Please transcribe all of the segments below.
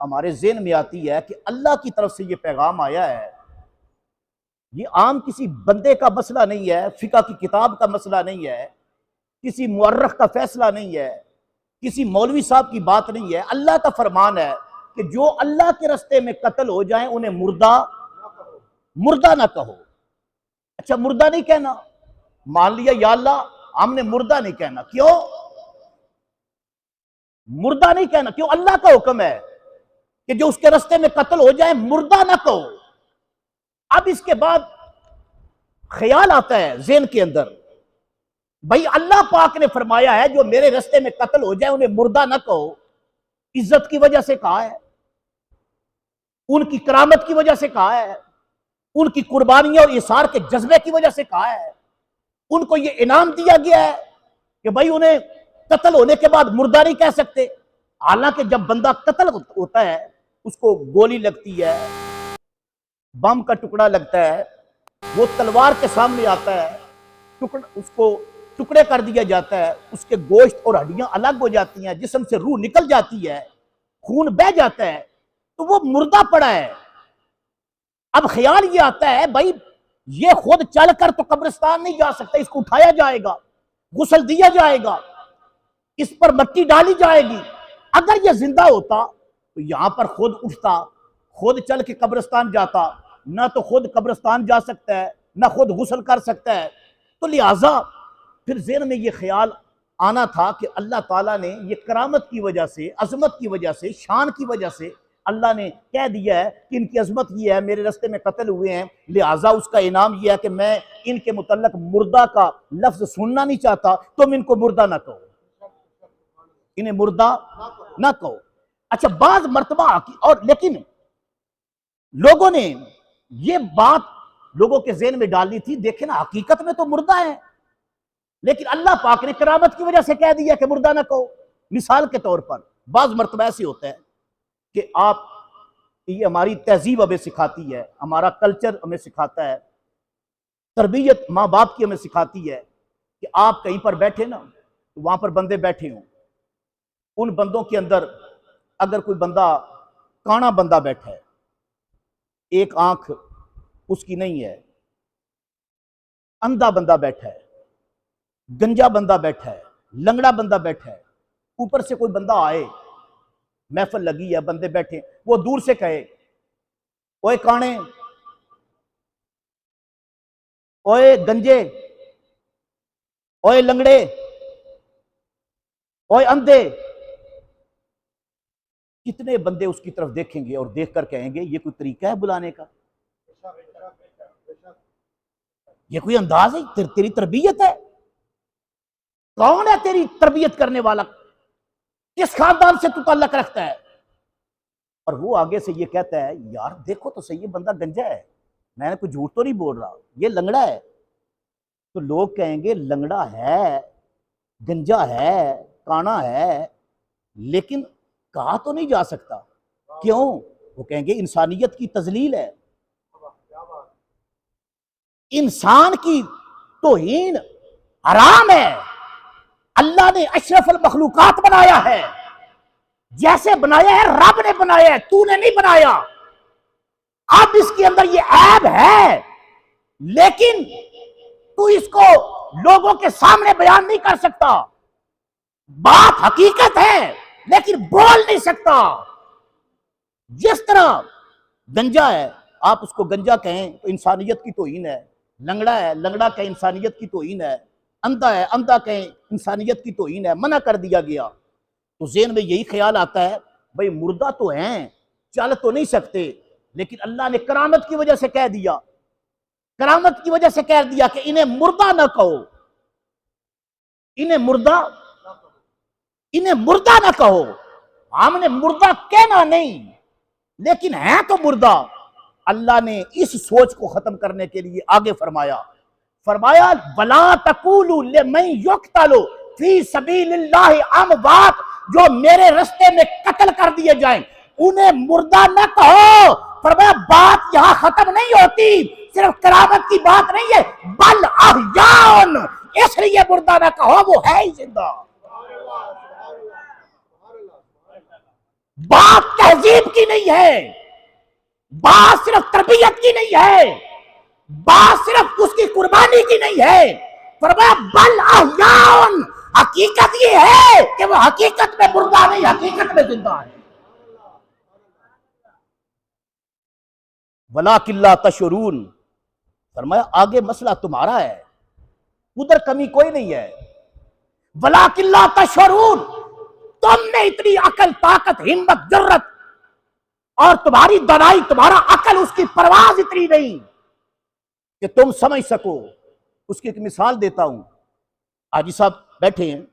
हमारे ज़हन में आती है कि अल्लाह की तरफ से ये पैगाम आया है। ये आम किसी बंदे का मसला नहीं है, फिका की किताब का मसला नहीं है, किसी मुअर्रख का फैसला नहीं है, किसी मौलवी साहब की बात नहीं है। अल्लाह का फरमान है कि जो अल्लाह के रास्ते में कत्ल हो जाए उन्हें मुर्दा ना कहो। अच्छा, मुर्दा नहीं कहना, मान लिया या अल्लाह हमने मुर्दा नहीं कहना। क्यों मुर्दा नहीं कहना? क्यों? अल्लाह का हुक्म है कि जो उसके रास्ते में कत्ल हो जाए मुर्दा ना कहो। अब इसके बाद ख्याल आता है ज़हन के अंदर, भाई अल्लाह पाक ने फरमाया है जो मेरे रास्ते में कत्ल हो जाए उन्हें मुर्दा ना कहो। इज्जत की वजह से कहा है, उनकी करामत की वजह से कहा है, उनकी कुर्बानियां और इसार के जज्बे की वजह से कहा है। उनको यह इनाम दिया गया है कि भाई उन्हें कत्ल होने के बाद मुर्दा नहीं कह सकते। हालांकि जब बंदा कत्ल होता है उसको गोली लगती है, बम का टुकड़ा लगता है, वो तलवार के सामने आता है, उसको टुकड़े कर दिया जाता है, उसके गोश्त और हड्डियां अलग हो जाती हैं, जिस्म से रूह निकल जाती है, खून बह जाता है, तो वो मुर्दा पड़ा है। अब ख्याल ये आता है भाई ये खुद चलकर तो कब्रिस्तान नहीं जा सकता, इसको उठाया जाएगा, गुस्ल दिया जाएगा, इस पर मट्टी डाली जाएगी। अगर ये जिंदा होता तो यहां पर खुद उठता, खुद चल के कब्रिस्तान जाता। ना तो खुद कब्रिस्तान जा सकता है, ना खुद गुस्ल कर सकता है। तो लिहाजा फिर ज़हन में ये ख्याल आना था कि अल्लाह ताला ने ये करामत की वजह से, अजमत की वजह से, शान की वजह से अल्लाह ने कह दिया है कि इनकी अजमत ये है, मेरे रास्ते में कत्ल हुए हैं, लिहाजा उसका इनाम यह है कि मैं इनके मुतल्लक मुर्दा का लफ्ज सुनना नहीं चाहता, तुम इनको मुर्दा ना कहो, इन्हें मुर्दा ना कहो। अच्छा, बाज मर्तबा और लेकिन लोगों ने ये बात लोगों के ज़हन में डाली थी, देखे ना हकीकत में तो मुर्दा है, लेकिन अल्लाह पाक ने करामत की वजह से कह दिया कि मुर्दा ना कहो। मिसाल के तौर पर बाज मर्तबा ऐसे होता है कि आप, ये हमारी तहजीब हमें सिखाती है, हमारा कल्चर हमें सिखाता है, तरबियत माँ बाप की हमें सिखाती है कि आप कहीं पर बैठे ना, तो वहां पर बंदे बैठे हों, उन बंदों के अंदर अगर कोई बंदा काना बंदा बैठा है, एक आंख उसकी नहीं है, अंधा बंदा बैठा है, गंजा बंदा बैठा है, लंगड़ा बंदा बैठा है, ऊपर से कोई बंदा आए, महफिल लगी है, बंदे बैठे, वो दूर से कहे ओए काने, ओए गंजे, ओए लंगड़े, ओए अंधे, कितने बंदे उसकी तरफ देखेंगे और देखकर कहेंगे ये कोई तरीका है बुलाने का, ये कोई अंदाज है, तेरी तरबियत है, कौन है तेरी तरबियत करने वाला, किस खानदान से तू ताल्लुक रखता है। और वो आगे से ये कहता है यार देखो तो सही, ये बंदा गंजा है, मैंने कोई झूठ तो नहीं बोल रहा, ये लंगड़ा है। तो लोग कहेंगे लंगड़ा है, गंजा है, काना है, लेकिन कहा तो नहीं जा सकता। क्यों? वो कहेंगे इंसानियत की तजलील है, इंसान की तौहीन हराम है। अल्लाह ने अशरफुल मखलूकात बनाया है, जैसे बनाया है रब ने बनाया है, तूने नहीं बनाया। अब इसके अंदर ये ऐब है, लेकिन तू इसको लोगों के सामने बयान नहीं कर सकता। बात हकीकत है लेकिन बोल नहीं सकता। जिस तरह गंजा है, आप उसको गंजा कहें तो इंसानियत की तौहीन है, लंगड़ा है, लंगड़ा कहें इंसानियत की तौहीन है, अंधा है, अंधा कहें इंसानियत की तौहीन है, मना कर दिया गया। तो ज़हन में यही ख्याल आता है भाई मुर्दा तो हैं, चल तो नहीं सकते, लेकिन अल्लाह ने करामत की वजह से कह दिया, करामत की वजह से कह दिया कि इन्हें मुर्दा ना कहो, इन्हें मुर्दा ना कहो। हमने मुर्दा कहना नहीं, लेकिन है तो मुर्दा। अल्लाह ने इस सोच को खत्म करने के लिए आगे फरमाया वला तकूलू लिमन युक्तलु फी सबीलिल्लाहि अमवात, जो मेरे रास्ते में कत्ल कर दिए जाएं उन्हें मुर्दा न कहो। फरमाया बात यहां खत्म नहीं होती, सिर्फ करामत की बात नहीं है, बल अहयान, इसलिए मुर्दा न कहो, वो है ही जिंदा। बात तहजीब की नहीं है, बात सिर्फ तरबियत की नहीं है, बात सिर्फ उसकी कुर्बानी की नहीं है। फरमाया बल अहयाउन, हकीकत ये है कि वो हकीकत में मुर्दा नहीं, हकीकत में जिंदा है। वलाकिल्ला तशुरून, फरमाया आगे मसला तुम्हारा है, उधर कमी कोई नहीं है। वलाकिल्ला तशुरून, तुमने इतनी अकल, ताकत, हिम्मत, जरूरत और तुम्हारी दनाई, तुम्हारा अकल, उसकी परवाज इतनी नहीं कि तुम समझ सको। उसकी एक मिसाल देता हूं। हाजी साहब बैठे हैं,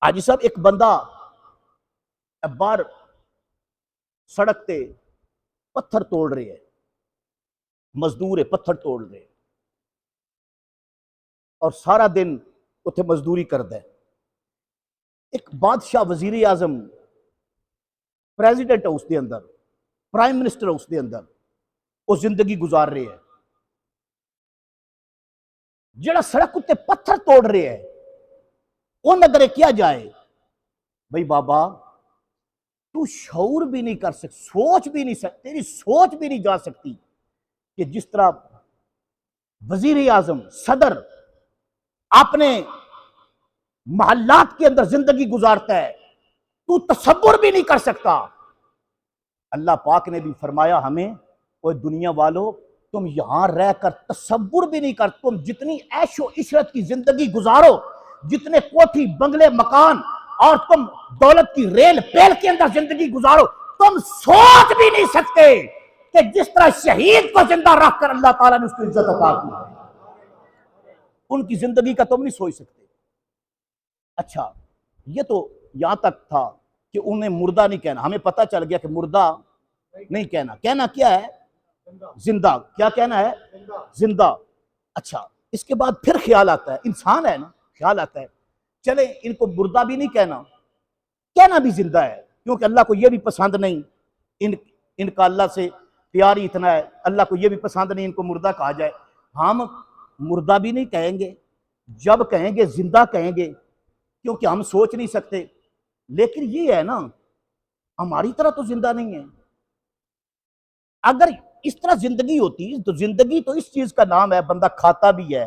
हाजी साहब एक बंदा बाहर सड़क पे पत्थर तोड़ रहे हैं, मजदूर है, पत्थर तोड़ रहे और सारा दिन उथे मजदूरी करता है। एक बादशाह, वजीर आजम, प्रेसिडेंट है उसके अंदर, प्राइम मिनिस्टर है उसके अंदर, वो जिंदगी गुजार रहे हैं। जड़ा सड़क उत्ते पत्थर तोड़ रहे हैं, उन अगर किया जाए भाई बाबा तू शऊर भी नहीं कर सकती, सोच भी नहीं सकती, तेरी सोच भी नहीं जा सकती कि जिस तरह वजीर आजम, सदर अपने मोहल्लात के अंदर जिंदगी गुजारता है, तू तसव्वुर भी नहीं कर सकता। अल्लाह पाक ने भी फरमाया हमें, ओए दुनिया वालों तुम यहां रहकर तसव्वुर भी नहीं कर, तुम जितनी ऐशो इशरत की जिंदगी गुजारो, जितने कोठी बंगले मकान और तुम दौलत की रेल पेल के अंदर जिंदगी गुजारो, तुम सोच भी नहीं सकते कि जिस तरह शहीद को जिंदा रखकर अल्लाह ताला ने उसको इज्जत अता की, उनकी जिंदगी का तुम नहीं सोच सकते। अच्छा, ये तो यहां तक था कि उन्हें मुर्दा नहीं कहना, हमें पता चल गया कि मुर्दा नहीं कहना, कहना क्या है? जिंदा। क्या कहना है? जिंदा। अच्छा, इसके बाद फिर ख्याल आता है, इंसान है ना, ख्याल आता है चले इनको मुर्दा भी नहीं कहना, कहना भी जिंदा है, क्योंकि अल्लाह को यह भी पसंद नहीं, इनका अल्लाह से प्यार ही इतना है, अल्लाह को यह भी पसंद नहीं इनको मुर्दा कहा जाए। हम मुर्दा भी नहीं कहेंगे, जब कहेंगे जिंदा कहेंगे, क्योंकि हम सोच नहीं सकते। लेकिन ये है ना, हमारी तरह तो जिंदा नहीं है। अगर इस तरह जिंदगी होती तो जिंदगी तो इस चीज का नाम है, बंदा खाता भी है,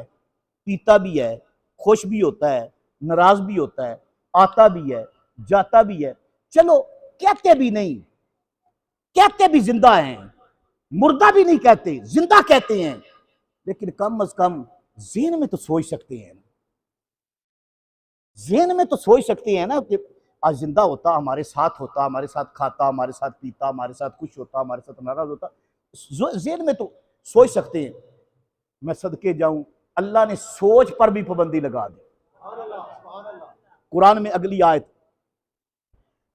पीता भी है, खुश भी होता है, नाराज भी होता है, आता भी है, जाता भी है। चलो कहते भी नहीं, कहते भी जिंदा हैं, मुर्दा भी नहीं कहते, जिंदा कहते हैं, लेकिन कम अज कम ज़हन में तो सोच सकते हैं, ज़हन में तो सोच सकते हैं ना कि आज जिंदा होता, हमारे साथ होता, हमारे साथ खाता, हमारे साथ पीता, हमारे साथ खुश होता, हमारे साथ नाराज होता, ज़हन में तो सोच सकते हैं। मैं सदके जाऊं, अल्लाह ने सोच पर भी पाबंदी लगा दी। कुरान में अगली आयत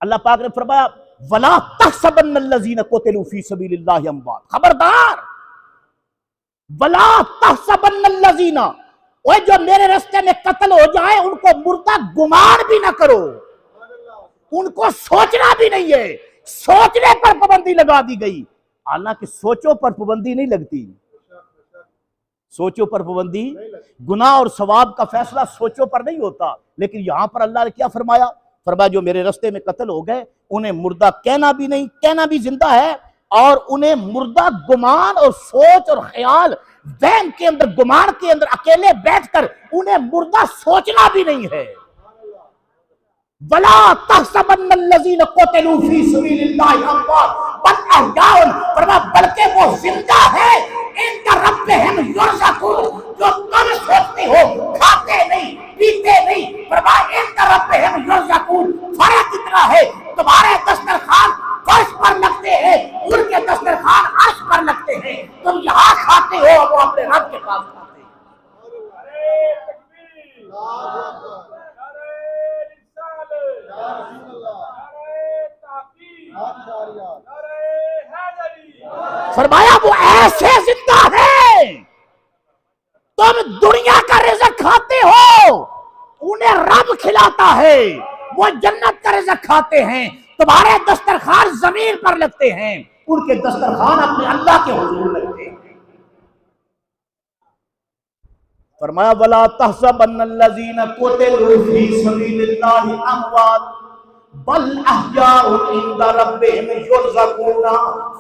अल्लाह पाक ने फरमाया वला तहसबन्नल्लज़ीना कुतिलू फी सबीलिल्लाहि अमवात, खबरदार, वला तहसबन्नल्लज़ीना, ओए जो मेरे रास्ते में कत्ल हो जाए उनको मुर्दा गुमान भी ना करो, उनको सोचना भी नहीं है, सोचने पर पाबंदी लगा दी गई। हालांकि सोचों पर पाबंदी नहीं लगती, सोचों पर पाबंदी, गुनाह और सवाब का फैसला सोचों पर नहीं होता। लेकिन यहां पर अल्लाह ने क्या फरमाया? फरमाया जो मेरे रास्ते में कत्ल हो गए उन्हें मुर्दा कहना भी नहीं, कहना भी जिंदा है, और उन्हें मुर्दा गुमान और सोच और ख्याल, वहम के अंदर, गुमान के अंदर अकेले बैठकर उन्हें मुर्दा सोचना भी नहीं है। वला तहसबन्नल्लज़ीना कुतिलू फी सबीलिल्लाहि अमवात बल अहयाउन, बल्कि वो जिंदा है, इनका रब्बिहिम युरज़क़ून, जो तुम सोचते हो खाते नहीं पीते नहीं, फरमाया इनका रब्बिहिम युरज़क़ून, फर्क इतना है तुम्हारे दस्तरखान फर्श पर लगते हैं, उनके दस्तरखान अर्श पर लगते हैं, तुम यहाँ खाते हो वो अपने रब के पास खाते हैं। फरमाया वो ऐसे जिंदा है, तुम दुनिया का रिज़्क़ खाते हो, उन्हें रब खिलाता है, वो जन्नत का रिज़्क़ खाते हैं, तुम्हारे दस्तरखान जमीन पर लगते हैं, उनके दस्तरखान अपने अल्लाह के हुजूर लगते हैं। फरमाया वला तहसबन्नल्लज़ीना कुतिलू फी सबीलिल्लाहि अमवात बल अहयाउन इंदा रब्बिहिम युरज़क़ूना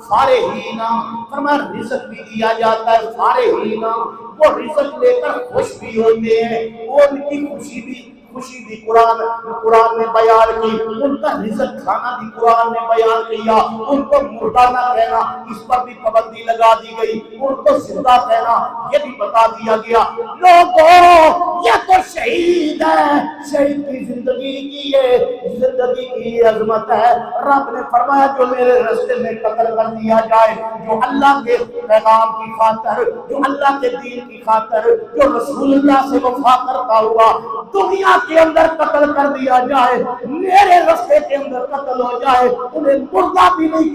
फारिहीना, फरमाया रिज़्क़ भी दिया जाता है फारिहीना, वो रिज़्क़ लेकर खुश भी होते हैं, वो उनकी खुशी भी कुरान ने बयान की, उनका रिज़्क़ खाना भी कुरान ने बयान किया, उनको मुर्दा ना कहना इस पर भी पाबंदी लगा दी गई, उनको जिंदा कहना ये भी बता दिया गया। लोगों ये तो शहीद है, शहीद की जिंदगी की है, जिंदगी की अजमत है। रब ने फरमाया जो मेरे रास्ते में कत्ल कर दिया जाए, जो अल्लाह के पैगाम की खातर, जो अल्लाह के दीन की खातर, जो रसूलुल्लाह से वफा करता हुआ दुनिया के अंदर कत्ल कर दिया जाए, मेरे रास्ते के अंदर कत्ल हो जाए, उन्हें मुर्दा भी नहीं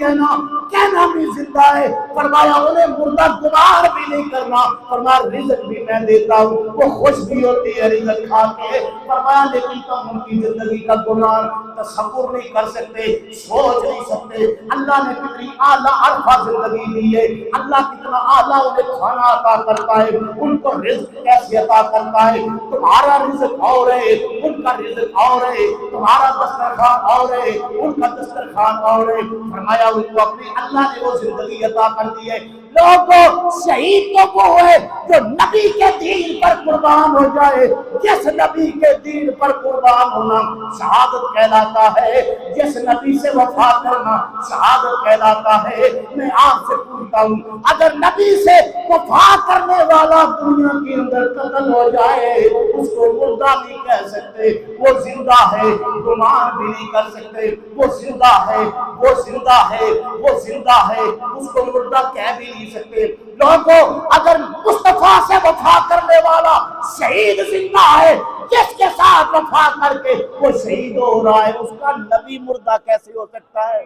कहना भी जिंदा है। फरमाया उन्हें मुर्दा गुमार भी नहीं करना, फरमाया रिज़्क़ भी मैं देता हूँ, वो खुश भी होती है रिज़्क़ खा के। फरमाया लेकिन तुम उनकी जिंदगी का गुमान तसव्वुर नहीं कर सकते, सोच नहीं सकते। अल्लाह ने कितनी आला अरफा जिंदगी दी है, अल्लाह कितना आला उन्हें खाना अता करता है, उनको रिज़्क़ कैसे अता करता है। तुम्हारा रिज़्क़ और है, उनका रिज़्क़ और है, तुम्हारा दस्तरखान और है, उनका दस्तरखान और है। फरमाया उनको अपनी अल्लाह ने वो जिंदगी अता कर दी है। लोगों शहीद तो वो है जो नबी के दीन पर कुर्बान हो जाए, जिस नबी के दीन पर कुर्बान होना शहादत कहलाता है, जिस नबी से वफा करना शहादत कहलाता है। मैं आपसे पूछता हूँ, अगर नबी से वफा करने वाला दुनिया के अंदर कत्ल हो जाए, उसको मुर्दा नहीं कह सकते, वो जिंदा है, गुमान भी नहीं कर सकते, वो जिंदा है, वो जिंदा है, वो जिंदा है, उसको मुर्दा कह भी नहीं सकते। लोगों अगर मुस्तफा से वफा करने वाला शहीद जिंदा है, जिसके साथ वफा करके वो शहीद हो रहा है, उसका नबी मुर्दा कैसे हो सकता है?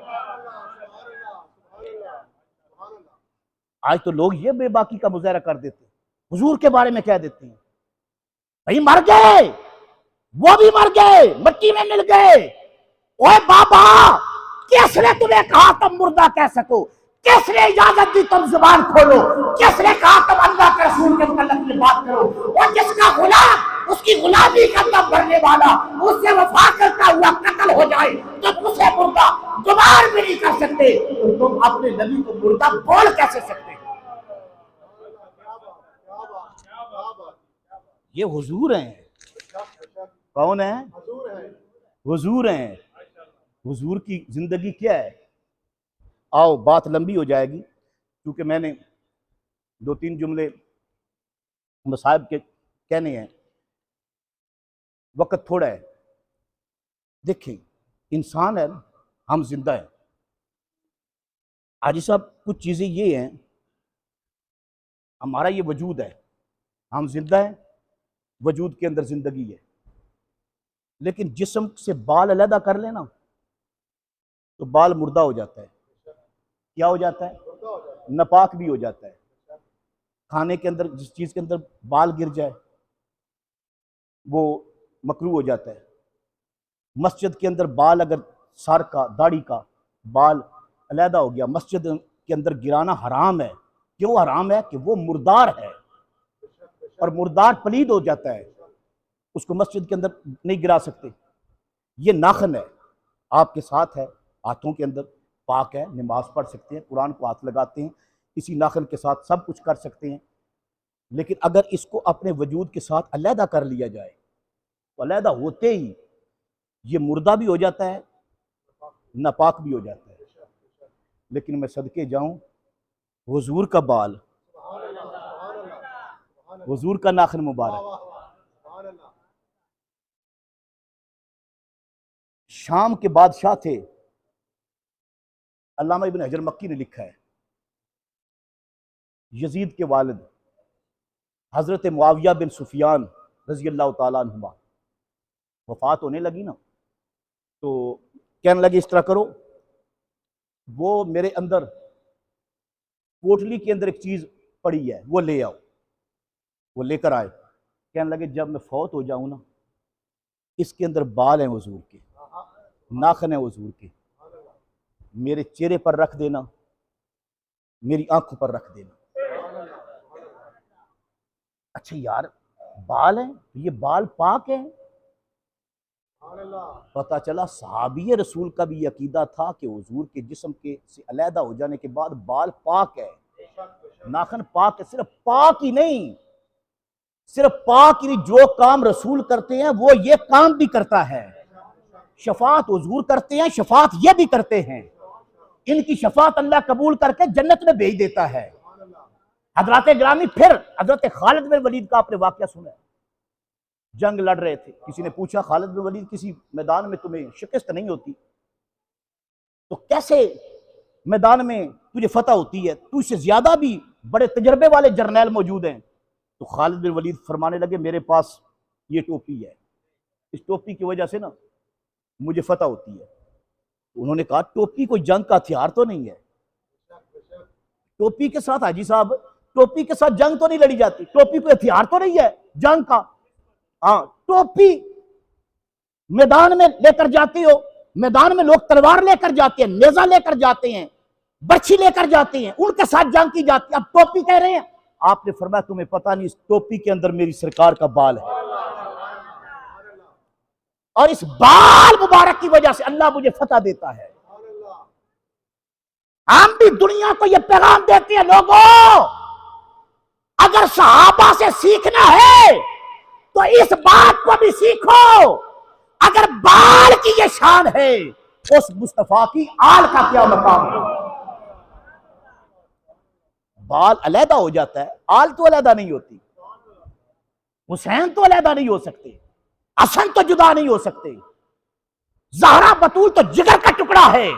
आज तो लोग ये बेबाकी का मुजाहरा कर देते हैं, हुजूर के बारे में कह देते हैं भाई मर गए, वो भी मर गए, मिट्टी में मिल गए। ओए बाबा, किसने तुम्हें कहा तुम मुर्दा कह सको? किसने इजाजत दी तुम जुबान खोलो? किसने कहा तुम अल्लाह के रसूल के मुतल्लिक में बात करो? और जिसका गुलाम, उसकी गुलामी का दम भरने वाला, उससे वफा करता हुआ कत्ल हो जाए तो उसे मुर्दा गुमार भी नहीं कर सकते, तो तुम अपने नबी को मुर्दा बोल कैसे सकते? ये हुजूर हैं। कौन है? हुजूर हैं। हुजूर की जिंदगी क्या है? आओ बात लंबी हो जाएगी, क्योंकि मैंने 2-3 जुमले मसाहिब के कहने हैं, वक्त थोड़ा है। देखें, इंसान है, हम जिंदा हैं। हाजी साहब, कुछ चीज़ें ये हैं, हमारा ये वजूद है, हम जिंदा हैं, वजूद के अंदर जिंदगी है, लेकिन जिस्म से बाल अलहदा कर लेना तो बाल मुर्दा हो जाता है। क्या हो जाता है? नापाक भी हो जाता है। खाने के अंदर जिस चीज़ के अंदर बाल गिर जाए वो मकरूह हो जाता है। मस्जिद के अंदर बाल, अगर सर का, दाढ़ी का बाल अलहदा हो गया, मस्जिद के अंदर गिराना हराम है। क्यों हराम है? कि वो मुर्दार है, और मुर्दार पलीद हो जाता है, उसको मस्जिद के अंदर नहीं गिरा सकते। ये नाखन है, आपके साथ है, हाथों के अंदर पाक है, नमाज पढ़ सकते हैं, कुरान को हाथ लगाते हैं, इसी नाखन के साथ सब कुछ कर सकते हैं। लेकिन अगर इसको अपने वजूद के साथ अलहदा कर लिया जाए तो अलहदा होते ही ये मुर्दा भी हो जाता है, नापाक भी हो जाता है। लेकिन मैं सदके जाऊं, हुजूर का बाल, हुजूर का नाखन मुबारक, शाम के बादशाह थे, अल्लामा इब्न हजर मक्की ने लिखा है, यजीद के वालिद हजरत मुआविया बिन सुफियान रजी अल्लाह तआला अन्हुमा वफात होने लगी ना, तो कहने लगे इस तरह करो, वो मेरे अंदर कोटली के अंदर एक चीज़ पड़ी है, वो ले आओ। वो लेकर आए। कहने लगे जब मैं फौत हो जाऊं ना, इसके अंदर बाल हैं हुजूर के, नाखन है हुजूर के, मेरे चेहरे पर रख देना, मेरी आंखों पर रख देना। अच्छा यार, बाल हैं, ये बाल पाक हैं, पता चला सहाबी रसूल का भी अकीदा था कि हुजूर के जिस्म के से अलहदा हो जाने के बाद बाल पाक है, नाखन पाक है। सिर्फ पाक ही नहीं, सिर्फ पाक ही नहीं, जो काम रसूल करते हैं वो ये काम भी करता है। शफात हुजूर करते हैं, शफात ये भी करते हैं। इनकी शफात अल्लाह कबूल करके जन्नत में भेज देता है। हजरत ग्रामी, फिर हजरत खालिद बिन वलीद का आपने वाकया सुना है। जंग लड़ रहे थे, किसी ने पूछा खालिद बिन वलीद किसी मैदान में तुम्हें शिकस्त नहीं होती तो कैसे मैदान में तुझे फतह होती है, तू इससे ज्यादा भी बड़े तजर्बे वाले जर्नैल मौजूद हैं। तो खालिद बिन वलीद फरमाने लगे मेरे पास ये टोपी है, इस टोपी की वजह से ना मुझे फतह होती है। उन्होंने कहा टोपी कोई जंग का हथियार तो नहीं है, टोपी के साथ हाजी साहब, टोपी के साथ जंग तो नहीं लड़ी जाती, टोपी कोई हथियार तो नहीं है जंग का। हाँ, टोपी मैदान में लेकर जाती हो, मैदान में लोग तलवार लेकर जाते हैं, नेजा लेकर जाते हैं, बर्छी लेकर जाते हैं, उनके साथ जंग की जाती है। अब टोपी कह रहे हैं, आपने फरमाया तुम्हें पता नहीं इस टोपी के अंदर मेरी सरकार का बाल है, और इस बाल मुबारक की वजह से अल्लाह मुझे फतह देता है। हम भी दुनिया को यह पैगाम देते हैं, लोगों अगर सहाबा से सीखना है तो इस बात को भी सीखो, अगर बाल की ये शान है उस मुस्तफा की आल का क्या मकाम है। बाल अलहदा हो जाता है, आल तो अलहदा नहीं होती। हुसैन तो अलहदा नहीं हो सकते, हसन तो जुदा नहीं हो सकते, ज़हरा बतूल तो जिगर का टुकड़ा है।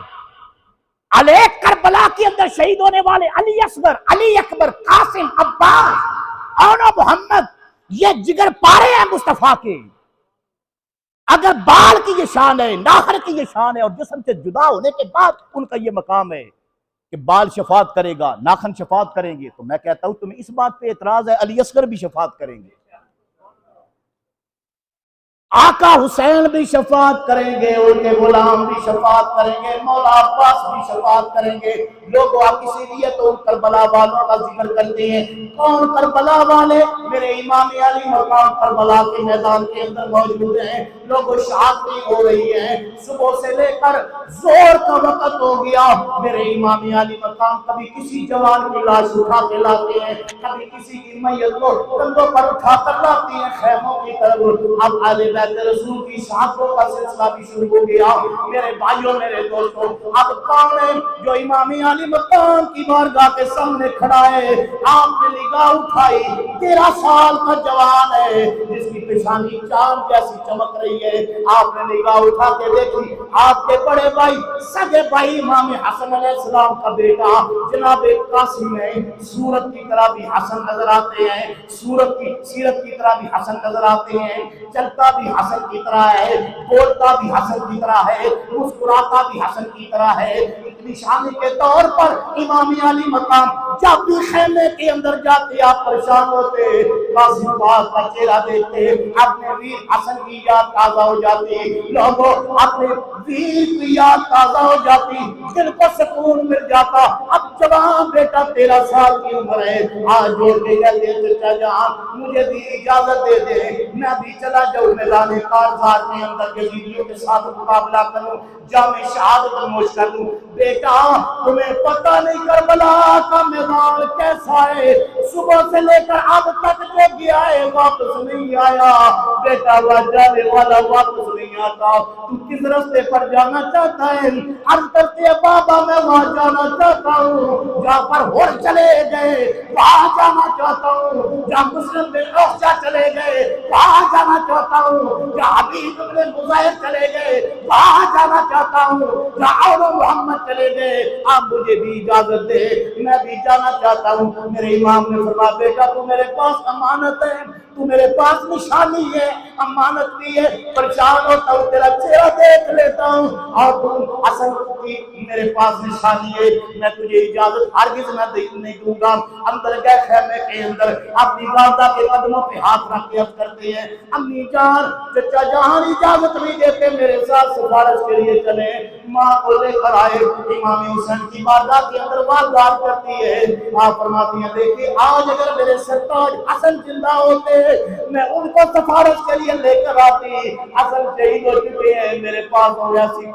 अले करबला के अंदर शहीद होने वाले अली असगर, अली अकबर, कासिम, अब्बास और मोहम्मद, ये जिगर पारे हैं मुस्तफा के। अगर बाल की ये शान है, नाखर की ये शान है, और जिस्म से जुदा होने के बाद उनका ये मकाम है कि बाल शफात करेगा, नाखन शफात करेंगे, तो मैं कहता हूं तुम्हें इस बात पे एतराज है, अली असगर भी शफात करेंगे, आका हुसैन भी शफात करेंगे, उनके गुलाम भी शफात करेंगे, मौला अब्बास भी शफात करेंगे। लोगों आप इसीलिए तो करबला वालों का जिक्र करते हैं। कौन करबला वाले? मेरे इमाम अली मकाम करबला के मैदान के अंदर मौजूद हैं। लोगों शहादतें हो रही हैं, सुबह से लेकर जोर का वक्त हो गया। मेरे इमाम अली मकाम कभी किसी जवान की लाश उठा के लाते हैं, कभी किसी की मैयत को कंधों पर उठा कर लाते हैं खैमों की तरफ। अब आले रसूल की शहादतों का सिलसिला भी शुरू हो गया। मेरे भाइयों, मेरे दोस्तों, अब कौन है जो इमाम अली मकाम की बारगाह के सामने खड़ा है? आपने निगाह उठाई, 13 साल का जवान है जिसकी पेशानी चांद जैसी चमक रही है। आपने निगाह उठा के देखी, आपके बड़े भाई, सगे भाई इमाम हसन अलैहिस्सलाम का बेटा जनाब कासिम है। सूरत की तरह भी हसन नजर आते हैं, सूरत की सीरत की तरह भी हसन नजर आते हैं, चलता भी हसन की तरह है, बोलता भी हसन की तरह है, मुस्कुराता भी हसन की तरह है। इतनी शानी के तौर पर इमाम अली मकाम जब भी खेमे के अंदर जाते आप परेशान होते, कासिम पाक का चेहरा देखते, अपने वीर हसन की याद ताजा हो जाती, लोगों अपने वीर की याद ताजा हो जाती, दिल को सुकून मिल जाता। अब जवान बेटा 13 साल की उम्र है, आज जोड़ के कहते चचा जान मुझे भी इजाजत दे दे, मैं भी चला जाऊं मैदान कारज़ार के अंदर यजीदियों के साथ मुकाबला करूं, जामे शहादत नोश कर लूं। बेटा तुम्हें पता नहीं करबला का मैदान कैसा है, सुबह से लेकर अब तक जो गया है वापस नहीं आया। बेटा वह जाने वाला वापस नहीं आता, तू किस रास्ते पर जाना चाहता है? अर्ज करते बाबा मैं वहां जाना चाहता हूँ जहाँ पर होर चले गए, वहां जाना चाहता हूँ जहाँ मुस्लिम बिन औफ़ा चले गए, वहां जाना चाहता हूँ जहाँ हबीब बिन मुज़ाहिर चले गए, वहां जाना चाहता हूँ जहाँ और मोहम्मद चले गए। आप मुझे भी इजाजत दे, मैं भी जाना चाहता हूँ। मेरे इमाम ने फरमाया बेटा तू मेरे पास अमानत है, तू मेरे पास निशानी है, अमानत भी है। परेशान होता हूँ तेरा चेहरा देख लेता हूँ, और तुम असल की मेरे पास निशानी है, मैं तुझे इजाजत हरगिज़ नहीं दूंगा। अंदर गए खेमे के अंदर, अपनी वालदा के कदमों पे हाथ रख के अर्ज करते हैं अम्मी जान चचा जान इजाजत नहीं देते, मेरे साथ सिफारिश के लिए चले। माँ को लेकर आए, इमाम हुसैन की बारगाह के अंदर वारदात करती है। आप फरमाती हैं देखिए आज अगर मेरे सरताज हसन जिंदा होते मैं उनको सिफारिश के लिए लेकर आती। हसन शहीद हो चुके हैं, मेरे पास और ऐसी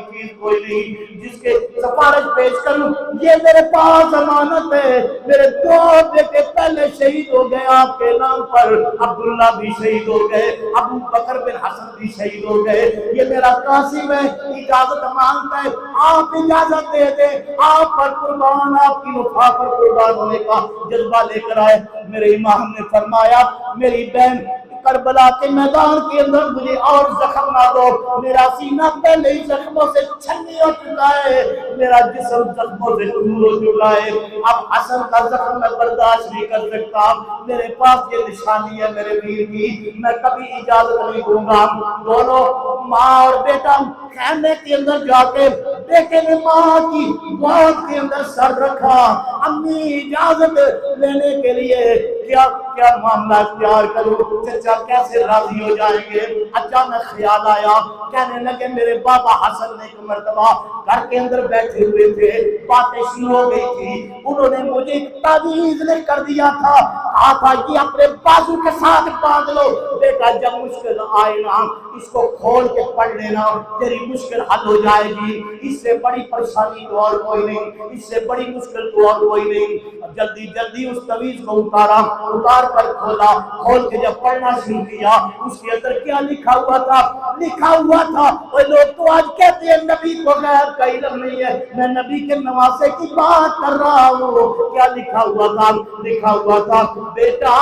चीज कोई नहीं जिसके सिफारिश पेश करूं। ये मेरे पास अमानत है। मेरे दो बेटे पहले शहीद हो गए आपके नाम पर, अब्दुल्ला भी शहीद हो गए, अबू बकर बिन हसन भी शहीद हो गए। ये मेरा कासिम है, इजाजत मांगता है, आप इजाजत दे दे, आप पर कुर्बान, आपकी वफा पर कुर्बान होने का जज्बा लेकर आए। मेरे इमाम ने फरमाया, मेरी बहन करबला के मैदान के अंदर मुझे और जख्म ना दो। मेरा सीना पहले ही जख्मों से छन्नी हो चुका है, मेरा जिस्म जख्मों से चूर हो चुका है। अब हसन का जख्म मैं बर्दाश्त नहीं कर सकता। मेरे पास ये निशानी है मेरे वीर की, मैं कभी इजाजत नहीं दूंगा। दोनों माँ और बेटा खेमे के अंदर जाके बेटे ने माँ की गोद के अंदर सर रखा। अम्मी इजाजत लेने के लिए क्या क्या मामला इख्तियार करूं, चचा कैसे राजी हो जाएंगे। अचानक ख्याल आया, कहने लगे मेरे बाबा हसन ने एक मर्तबा घर के अंदर बैठे हुए थे, बातें शुरू हो गई थी। उन्होंने मुझे एक तावीज लिख कर दिया था, कहा था कि अपने बाजू के साथ बांध लो बेटा, जब मुश्किल आए ना इसको खोल के पढ़ लेना, तेरी मुश्किल हल हो जाएगी। इससे बड़ी परेशानी तो और कोई नहीं, इससे बड़ी मुश्किल तो और कोई नहीं। जल्दी जल्दी उस तवीज को उतारा, उतार कर खोला, खोल के जब पढ़ना शुरू किया, उसके अंदर क्या लिखा हुआ था? लिखा हुआ था, वो लोग तो आज कहते हैं नबी को गैर का इल्म नहीं है, मैं नबी के नवासे की बात कर रहा हूँ। क्या लिखा हुआ था? लिखा हुआ था, बेटा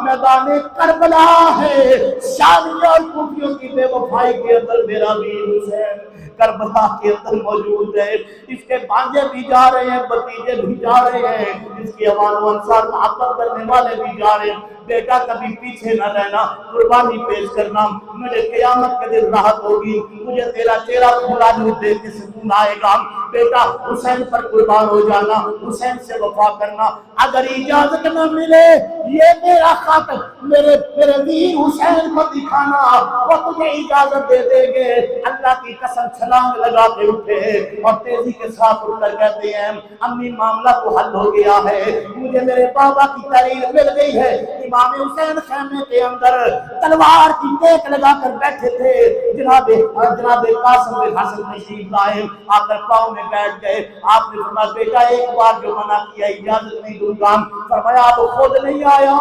मैदान करबला है, शामियों और कूफियों की बेवफाई के अंदर मेरा वीर हुसैन करबला के अंदर मौजूद है। इसके भांजे भी जा रहे हैं, भतीजे भी जा रहे हैं, इसकी अवान अंसार मोहब्बत करने वाले भी जा रहे हैं। बेटा कभी पीछे न रहना, कुर्बानी पेश करना, मुझे क़यामत के दिन राहत होगी, मुझे तेरा चेहरा खुला रूप देख के सुकून आएगा। बेटा हुसैन पर कुर्बान हो जाना, हुसैन से वफा करना। अगर इजाजत न मिले, ये मेरा खत मेरे मेरे वीर हुसैन को दिखाना, वो तुझे इजाजत दे देंगे। अल्लाह की कसम छलांग लगा के उठे और तेजी के साथ उठकर कहते हैं, अम्मी मामला तो हल हो गया है, मुझे मेरे बाबा की तारीफ मिल गई है। इमाम हुसैन खेमे के अंदर तलवार की टेक लगाकर बैठे थे। जनाबे कासिम बिन हसन तशरीफ लाए, आकर पाँव में बैठ गए। आपने फरमाया, बेटा एक बार जो मना किया इजाजत नहीं दूंगा। फरमाया, आप खुद नहीं आया,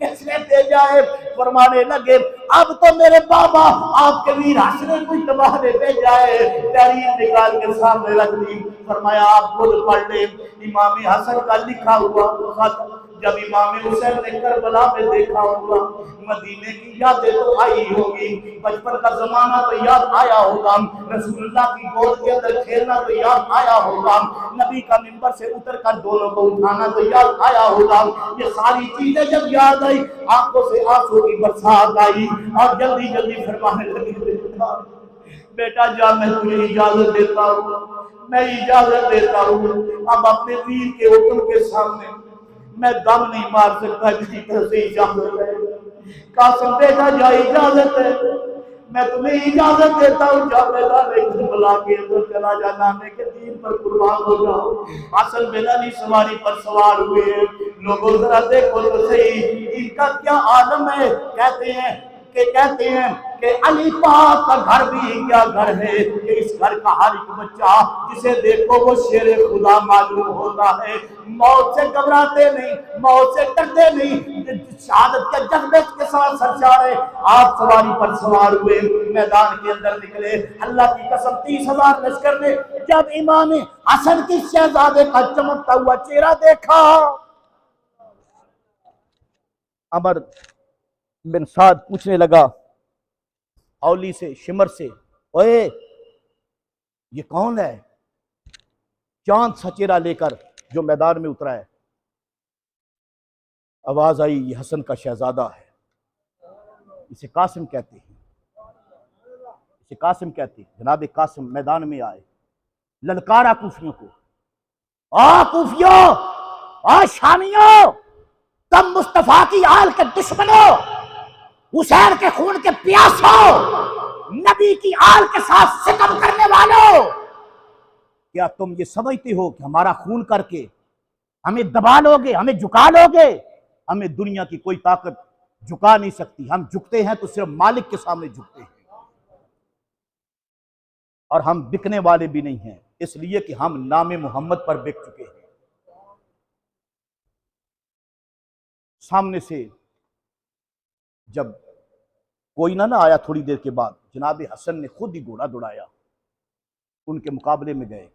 किसने भेजा है? फरमाने लगे, अब तो मेरे बाबा आपके वीर हसन कोई तबाह ने भेजा है। तहरीर निकाल के सामने रख दी। फरमाया, आप खुद पढ़ ले। इमाम हसन का लिखा हुआ खत जब इमाम हुसैन ने करबला में देखा होगा, मदीने की यादें तो आई होगी, बचपन का जमाना तो याद आया होगा, रसूलुल्लाह की गोद के अंदर खेलना तो याद आया होगा, नबी का मिंबर से उतरकर दोनों को उठाना तो याद आया होगा। ये सारी चीजें जब याद आई, आंखों से आंसू की बरसात आई और जल्दी जल्दी फरमाने लगी, बेटा जा, मैं तुझे इजाजत देता हूँ, मैं इजाजत देता हूँ। अब अपने वीर के हुक्म के सामने मैं दम नहीं मार सकता, किसी तरह से इजाजत है। कासिम बेटा जा, इजाजत है, मैं तुम्हें इजाजत देता हूँ, जा मैदान करबला के अंदर चला जा, नाने के दीन पर कुर्बान हो जाओ। हसन बिन अली सवारी पर सवार हुए। लोगों जरा देखो तो सही, इनका क्या आलम है। कहते हैं कि अली पाक का घर भी क्या घर है कि इस घर का हर एक बच्चा जिसे देखो वो शेर खुदा मालूम होता है। मौत से घबराते नहीं, मौत से डरते नहीं, शहादत के जज्बे के साथ सरचारे आप सवारी पर सवार हुए, मैदान के अंदर निकले। अल्लाह की कसम 30,000 लश्कर ने जब इमाम हसन की शहजादे का चमकता हुआ चेहरा देखा, अमर बिन साद पूछने लगा औली से, शिमर से, ओए ये कौन है? चांद सा चेहरा लेकर जो मैदान में उतरा है। आवाज आई, ये हसन का शहजादा है, इसे कासिम कहते हैं, इसे कासिम कहते हैं। जनाब कासिम मैदान में आए, ललकारा कूफियों को, आ कूफियों, आ शामियों, तुम मुस्तफा की आल के दुश्मनों, हुसैन के खून के प्यासों, नबी की आल के साथ सितम करने वालों, क्या तुम ये समझते हो कि हमारा खून करके हमें दबा लोगे, हमें झुका लोगे? हमें दुनिया की कोई ताकत झुका नहीं सकती। हम झुकते हैं तो सिर्फ मालिक के सामने झुकते हैं, और हम बिकने वाले भी नहीं हैं, इसलिए कि हम नाम मोहम्मद पर बिक चुके हैं। सामने से जब कोई ना आया, थोड़ी देर के बाद जनाब हसन ने खुद ही घोड़ा दौड़ाया, उनके मुकाबले में गए,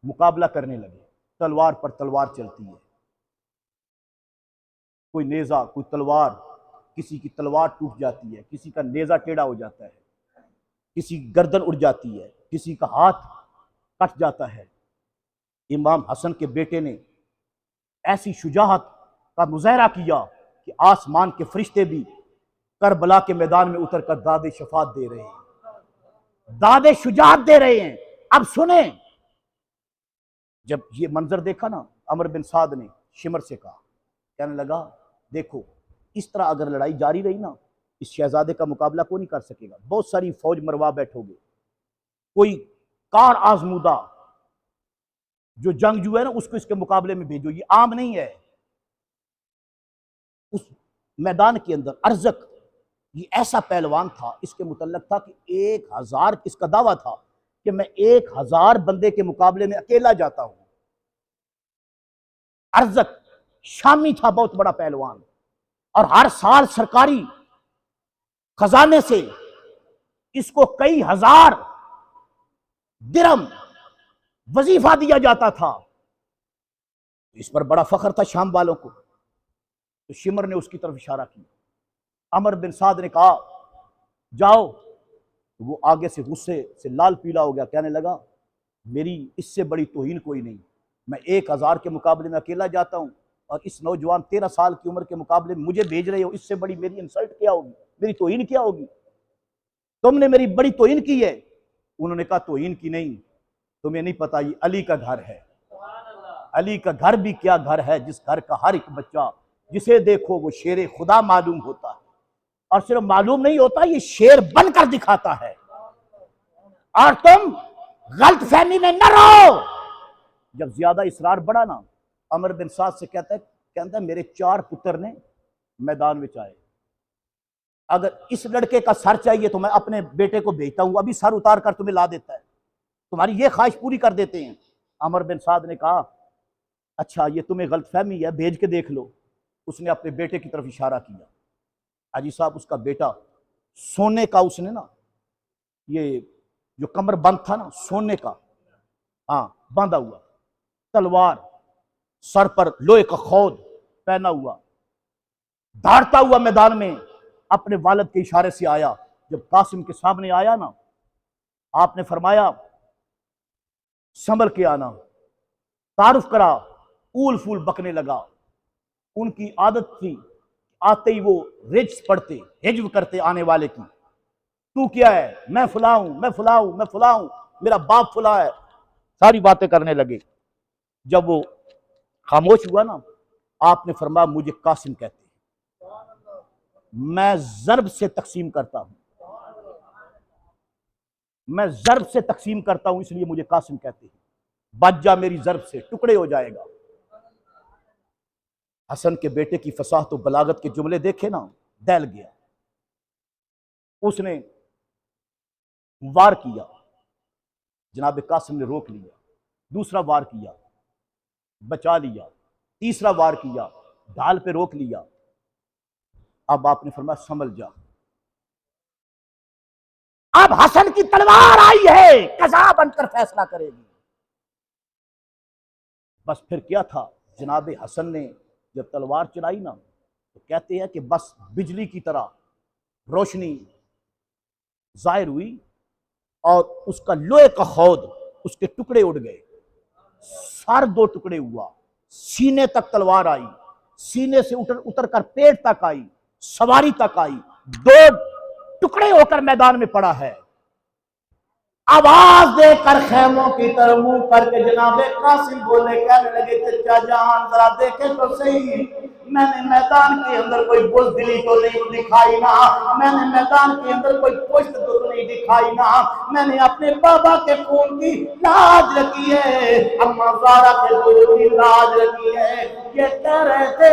मुकाबला करने लगे। तलवार पर तलवार चलती है, कोई नेजा, कोई तलवार, किसी की तलवार टूट जाती है, किसी का नेजा टेढ़ा हो जाता है, किसी की गर्दन उड़ जाती है, किसी का हाथ कट जाता है। इमाम हसन के बेटे ने ऐसी शुजाअत का मुजाहरा किया कि आसमान के फरिश्ते भी करबला के मैदान में उतरकर दादे शफात दे रहे हैं, दादे शुजाअत दे रहे हैं। अब सुने, जब ये मंजर देखा ना, अमर बिन साद ने शिमर से कहा, कहने लगा देखो, इस तरह अगर लड़ाई जारी रही ना, इस शहजादे का मुकाबला कोई नहीं कर सकेगा। बहुत सारी फौज मरवा बैठोगे, कोई कार आजमूदा जो जंगजू है ना, उसको इसके मुकाबले में भेजो, ये आम नहीं है। उस मैदान के अंदर अर्जक ये ऐसा पहलवान था, इसके मुतल्लक था कि 1000, इसका दावा था कि मैं 1000 बंदे के मुकाबले में अकेला जाता हूं। अर्जक शामी था, बहुत बड़ा पहलवान, और हर साल सरकारी खजाने से इसको कई हजार दिरहम वजीफा दिया जाता था। इस पर बड़ा फख्र था शाम वालों को। तो शिमर ने उसकी तरफ इशारा किया। अमर बिन साद ने कहा जाओ। तो वो आगे से गुस्से से लाल पीला हो गया, कहने लगा मेरी इससे बड़ी तौहीन कोई नहीं। मैं 1000 के मुकाबले में अकेला जाता हूं, और इस नौजवान 13 साल की उम्र के मुकाबले में मुझे भेज रहे हो, इससे बड़ी मेरी इंसल्ट क्या होगी, मेरी तौहीन क्या होगी? तुमने मेरी बड़ी तौहीन की है। उन्होंने कहा तौहीन की नहीं, तुम्हें नहीं पता ये अली का घर है। अली का घर भी क्या घर है, जिस घर का हर एक बच्चा जिसे देखो वो शेर खुदा मालूम होता है, और सिर्फ मालूम नहीं होता, ये शेर बनकर दिखाता है। और तुम गलत फहमी में न रहो। जब ज्यादा इसरार बढ़ा ना, अमर बिन साद से कहता है मेरे 4 पुत्र ने मैदान में आए, अगर इस लड़के का सर चाहिए तो मैं अपने बेटे को भेजता हूं, अभी सर उतार कर तुम्हें ला देता है, तुम्हारी ये ख्वाहिश पूरी कर देते हैं। अमर बिन साद ने कहा अच्छा ये तुम्हें गलतफहमी है, भेज के देख लो। उसने अपने बेटे की तरफ इशारा किया। हाजी साहब, उसका बेटा सोने का, उसने ना ये जो कमर बंद था ना सोने का, हाँ बांधा हुआ, तलवार सर पर लोहे का खौद पहना हुआ, दौड़ता हुआ मैदान में अपने वालिद के इशारे से आया। जब कासिम के सामने आया ना, आपने फरमाया संभल के आना, तारुफ करा, ऊल फूल बकने लगा। उनकी आदत थी, आते ही वो रिज पढ़ते, हिज्व करते आने वाले की, तू क्या है, मैं फुला हूं, मैं फुला हूं, मैं फुला हूं, मेरा बाप फुला है, सारी बातें करने लगे। जब वो खामोश हुआ ना, आपने फरमाया मुझे कासिम कहते हैं, मैं जर्ब से तकसीम करता हूं, मैं जर्ब से तकसीम करता हूं, इसलिए मुझे कासिम कहते हैं। बच जा मेरी जर्ब से, टुकड़े हो जाएगा। हसन के बेटे की फसाहत और बलागत के जुमले देखे ना, दहल गया। उसने वार किया, जनाब कासिम ने रोक लिया। दूसरा वार किया, बचा लिया। तीसरा वार किया, ढाल पे रोक लिया। अब आपने फरमाया संभल जा। अब हसन की तलवार आई है, कज़ा बनकर फैसला करेगी। बस फिर क्या था, जनाब हसन ने जब तलवार चलाई ना, तो कहते हैं कि बस बिजली की तरह रोशनी जाहिर हुई, और उसका लोहे का खौद, उसके टुकड़े उड़ गए, सर 2 टुकड़े हुआ, सीने तक तलवार आई, सीने से उतर कर पेट तक आई, सवारी तक आई, 2 टुकड़े होकर मैदान में पड़ा है। आवाज देकर खेमों की तरफ मुंह करके जनाबे कासिम बोले, कहने लगे चचा जान जरा देखे तो सही, मैंने मैदान के अंदर कोई बुज़दिली तो नहीं दिखाई ना, मैंने मैदान के अंदर कोई पुश्त तो नहीं दिखाई ना, मैंने अपने बाबा के खून की लाज रखी है, अम्मा ज़ारा के दूध की लाज रखी है। ये कह रहे थे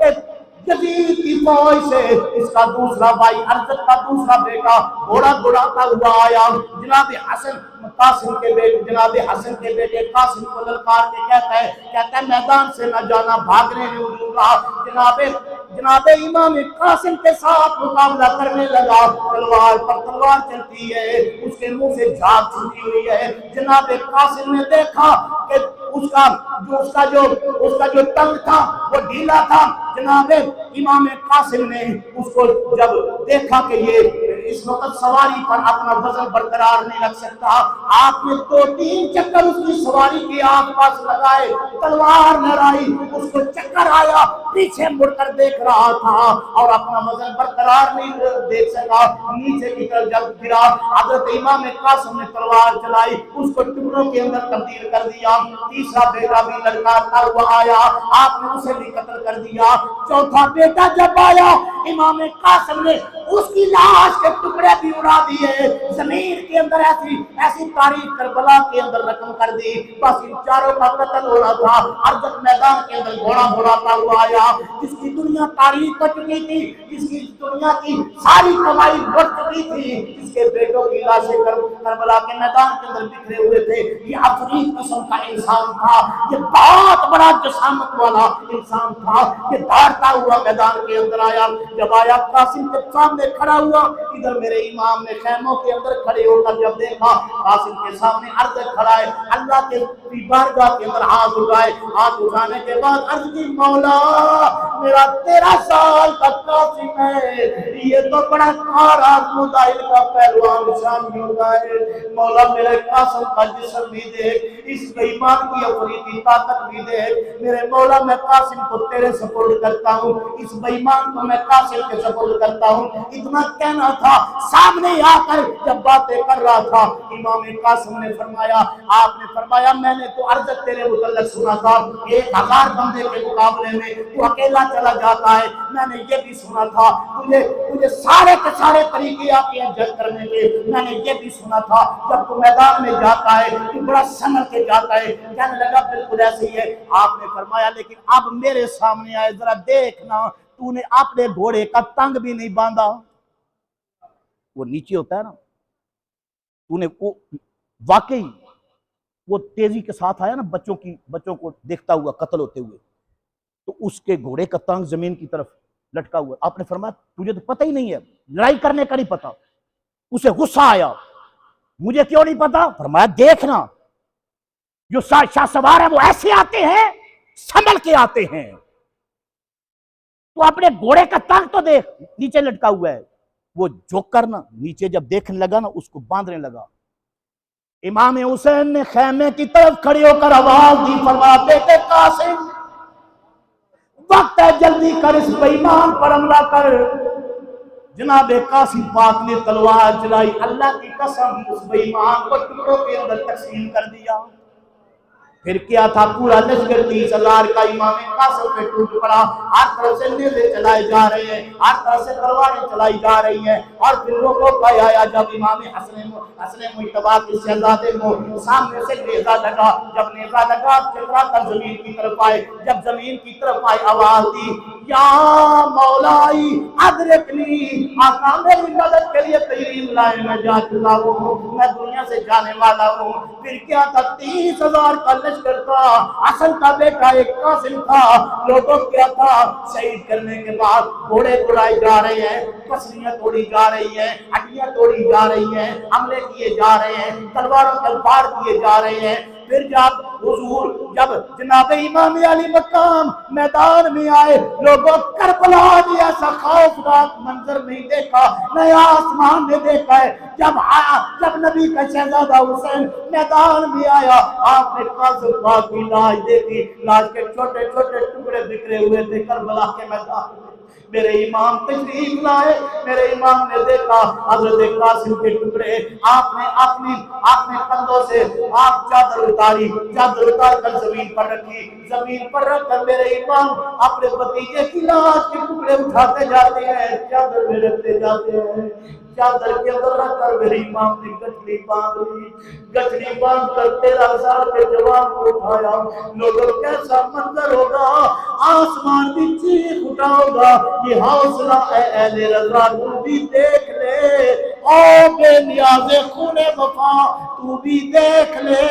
कि यजीद की फौज से इसका दूसरा भाई अर्जत का दूसरा बेटा घोड़ा दौड़ाता हुआ आया। जनाब हसन कासिम के बेटे जनाब हसन के बेटे कासिम को ललकार के कहता है मैदान से न जाना, भागने में उड़ूंगा। जनाब इमाम कासिम के साथ मुकाबला करने लगा। तलवार पर तलवार चलती है, उसके मुंह से झाग छूटी हुई है। जनाब कासिम ने देखा कि उसका जो टंग था वो ढीला था। जनाब इमाम कासिम ने उसको जब देखा कि ये इस वक्त सवारी पर अपना वजन बरकरार नहीं रख सकता, आपने 2-3 चक्कर उसकी सवारी के आसपास लगाए, तलवार लहराई, उसको चक्कर आया, पीछे मुड़कर देख रहा था और अपना वजन बरकरार नहीं देख सका। नीचे की तरफ जब गिरा, हजरत इमाम कासिम ने तलवार चलाई, उसको टुकड़ों के अंदर तब्दील कर दिया। तीसरा बेटा भी लड़का हुआ आया, आपने उसे भी कत्ल कर दिया। चौथा बेटा जब आया, इमाम कासिम ने उसकी लाश के टुकड़े भी उड़ा दिए, जमीन के अंदर ऐसी तारीख करबला के अंदर रकम कर दी। बस इन चारों का कत्ल हो रहा था। अर्जत मैदान के अंदर घोड़ा दौड़ाता हुआ आया, जिसकी दुनिया तारीख कर चुकी थी, जिसकी दुनिया की सारी कमाई बढ़ चुकी थी, जिसके बेटों की लाशें करबला के मैदान के अंदर बिखरे हुए थे। ये अफरीद किस्म का इंसान था, ये बहुत बड़ा जसामत वाला इंसान था। ये दौड़ता हुआ मैदान के अंदर आया। जब आया कासिम के सामने खड़ा हुआ, इधर मेरे इमाम ने खैमों के अंदर खड़े होकर जब देखा कासिम के सामने अर्ज खड़ा है, अल्लाह के बारगाह के अंदर हाथ उठाए। हाथ उठाने के बाद अर्ज की, मौला मेरा 13 साल का कासिम है, ये तो बड़ा नाराज मुदाहिल का पहलवान शामिल होता है। मौला मेरे कासिम का जिस्म भी देख, इस बेईमान की अफरीदी ताकत भी देख। मेरे मौला मैं कासिम को तेरे सपोर्ट करता हूँ, इस बेईमान को मैं कासिम के सपोर्ट करता हूँ। इतना कहना था, सामने आकर जब बातें कर रहा था, इमाम कासिम ने फरमाया, आपने फरमाया मैंने तो अर्जत तेरे मुतल्लिक सुना था, 1000 बंदे के मुकाबले में तू अकेला चला जाता है। मैंने ये भी सुना था तुझे सारे के सारे तरीके आते हैं जंग करने के। मैंने ये भी सुना था जब तू मैदान में जाता है तू बड़ा संभल के जाता है। कहने लगा बिल्कुल ऐसे ही है। आपने फरमाया लेकिन अब मेरे सामने आए, जरा देखना तूने अपने घोड़े का तंग भी नहीं बांधा, वो नीचे होता है ना, तूने वो वाकई वो तेजी के साथ आया ना, बच्चों को देखता हुआ कत्ल होते हुए, तो उसके घोड़े का तंग जमीन की तरफ लटका हुआ। आपने फरमाया तुझे तो पता ही नहीं है, लड़ाई करने का नहीं पता। उसे गुस्सा आया, मुझे क्यों नहीं पता? फरमाया देखना जो शाह सवार है वो ऐसे आते हैं, संभल के आते हैं, तो अपने घोड़े का तंग तो देख, नीचे लटका हुआ है। वो जोकर ना नीचे जब देखने लगा ना, उसको बांधने लगा। इमाम हुसैन ने खैमे की तरफ खड़े होकर आवाज दी, फरमाया बेटे कासिम वक्त है, जल्दी कर, इस बेईमान पर हमला कर। जनाब कासिम पाक ने तलवार चलाई, अल्लाह की कसम उस बेईमान को टुकड़ों के अंदर तकसीम कर दिया। फिर क्या था, पूरा लश्कर 30,000 का इमाम कासिम पे टूट पड़ा। हर तरफ से नेज़े चलाए जा रहे हैं, हर तरफ से तलवारें चलाई जा रही हैं। और फिर लोगों का आया जब इमाम हसन मुज्तबा के शहजादे को सामने से नेज़ा लगा, जब नेज़ा लगा चकरा कर जमीन की तरफ आए। जब जमीन की तरफ आए आवाज दी, या मौलाई अदरिकनी, आका मेरी मदद के लिए तशरीफ लाए, मैं जा चुका हूँ, मैं दुनिया से जाने वाला हूँ। फिर क्या था, 30,000 का लश्कर था, हसन का बेटा एक कासिम था। लोगों क्या था, शहीद करने के बाद घोड़े उड़ाए जा रहे हैं, पसलियां तोड़ी जा रही हैं, हड्डियां तोड़ी जा रही हैं, हमले किए जा रहे हैं, तलवारों के वार किए जा रहे हैं। फिर जब जनाब इमाम अली मकाम मैदान में आए, लोगों करबला ने ऐसा खौफनाक मंजर नहीं देखा, नया आसमान ने देखा है। जब नबी का शहजादा हुसैन मैदान में आया, आपने कासिम पाक की लाश देखी, लाश के छोटे छोटे टुकड़े बिखरे हुए थे करबला के मैदान में। मेरे इमाम तशरीफ लाए, मेरे इमाम ने देखा हजरत कासिम के टुकड़े। आपने कंधों से आप चादर उतार कर जमीन पर रखी, जमीन पर रखकर मेरे इमाम अपने भतीजे की लाश के टुकड़े उठाते जाते हैं, चादर में रखते जाते हैं। चादर के अंदर रख कर मेरी इमाम ने गठरी बांध ली। गठरी बांध कर 13 साल के जवान को उठाया। लोगों कैसा मंजर होगा, आसमान की चीख उठाओगा, ये हौसला अहले रज़ा तू भी देख ले। ओ बेनियाज़े खूने वफा तू भी देख ले।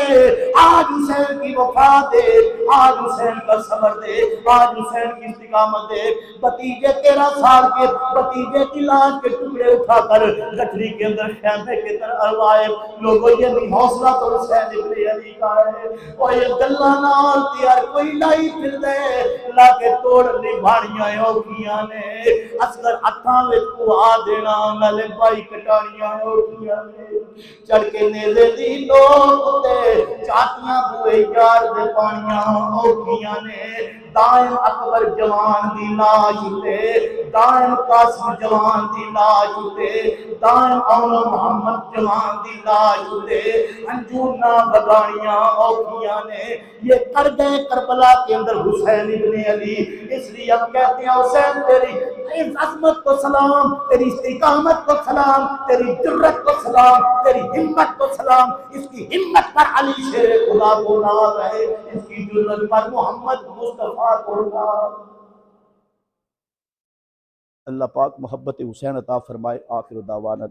आज हुसैन की वफा दे, आज हुसैन का सबर दे, आज हुसैन की इस्तिकामत दे। भतीजे 13 साल के भतीजे की लाश के टुकड़े उठाकर गठरी के अंदर खेमे के तरफ आए। लोगों ये नहीं हौसला तो हुसैन इब्ने अली का है। और ये गल्ला नाल यार कोई लाई फिर दे लाके तोड़ ली भाड़ियां औखियां ने। असगर हत्थां विच कुआ देना नाले भाई कटाणियां औखियां ने। चढ़ के नेज़े दी नोक ते चाटियां बुए यार दे पानियां औखियां ने। दायम अकबर जवान दी लाश ते, दायम कासिम जवान दी लाश ते, दायम औला मोहम्मद जवान दी लाश ते अंजूना बगानियां औखियां ने। ये कर गए करबला के अंदर हुसैन इब्ने अली। इसलिए हम कहते हैं हुसैन तेरी इस अज़मत को सलाम, तेरी इस्तिकामत को सलाम, तेरी जुर्रत को सलाम, तेरी हिम्मत को सलाम। इसकी हिम्मत पर अली शेर खुदा को नाज है, इसकी जुर्रत पर मोहम्मद मुस्तफा को नाज। अल्लाह पाक मोहब्बत हुसैन अता फरमाए। आखिर दावाना।